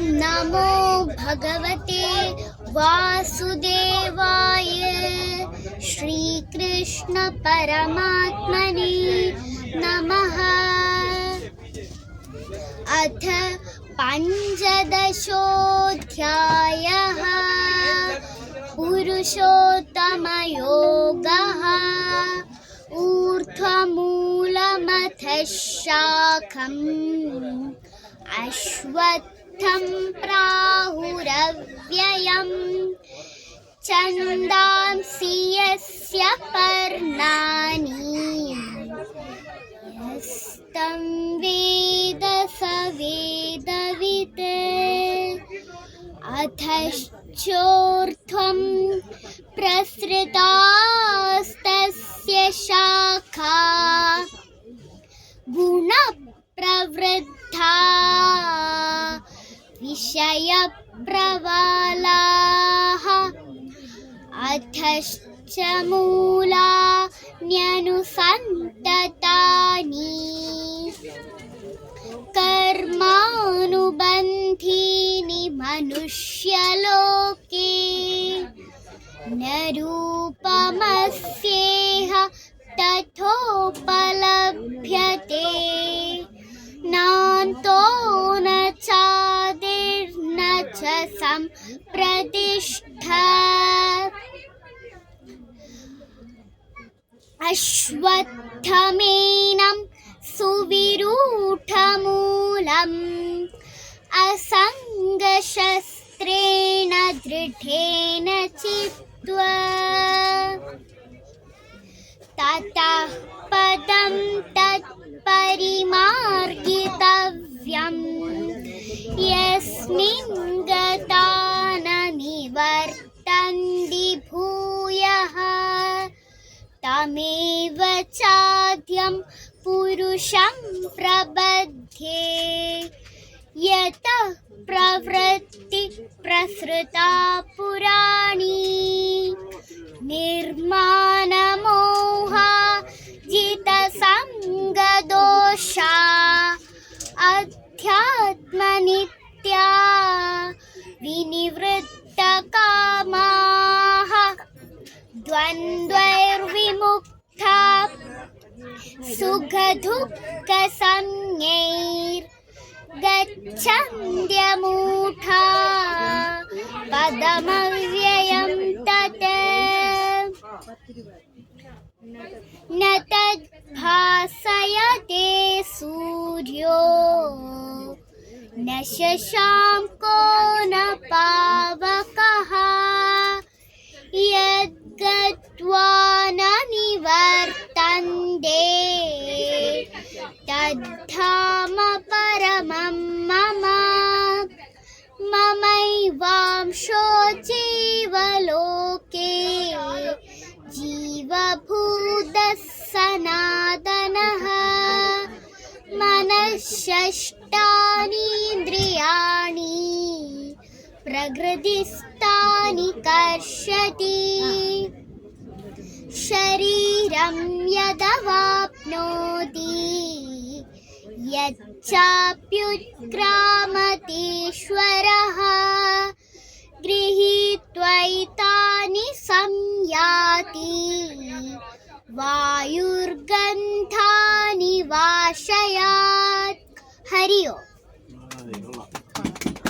नमो भगवते वासुदेवाय श्रीकृष्ण परमात्मने नमः। अथ पञ्चदशोऽध्यायः पुरुषोत्तमयोगः। ऊर्ध्वमूलमथ शाखम् अश्वत्थं प्राहुरव्ययम् छन्दांसि यस्य पर्णानि यस्तं वेद स वेदवित्। अथश्चोर्ध्वं प्रसृतास्तस्य शाखा गुणप्रवृद्धा विषयप्रबलाः। अथश्च मूलान्यनुसन्ततानि कर्मानुबन्धीनि मनुष्यलोके न रूपमस्येह तथोपलभ्यते नान्तो न चादिर्न च सम्प्रतिष्ठा। अश्वत्थमेनं सुविरूढमूलम् असङ्गशस्त्रेण दृढेन चित्वा ततः पदं तत्परिमार्गितव्यम् यस्मिन् गता न निवर्तन्ति भूयः तमेव चाद्यं पुरुषं प्रपद्ये। यतः प्रवृत्ति प्रसृता पुराणी निर्माणमोहा जितसङ्गदोषा अध्यात्मनित्या विनिवृत्तकामाः द्वन्द्वैर्विमुक्ता सुखदुःखसंज्ञैर्गच्छन्त्यमूढा पदमव्ययं तत्। न तद्भासयते सूर्यो न शशाङ्को न पावकः यद्गत्वा न निवर्तन्ते तद्धाम परमं मम। ममैवांशो जीवलोके जीवभूतः सनातनः मनःषष्ठानीन्द्रियाणि प्रकृतिस्थानि कर्षति। शरीरं यदवाप्नोति यच्चाप्युत्क्रामतीश्वरः गृहीत्वैतानि संयाति वायुर्गन्धानि वाशयात्। हरि ओम्।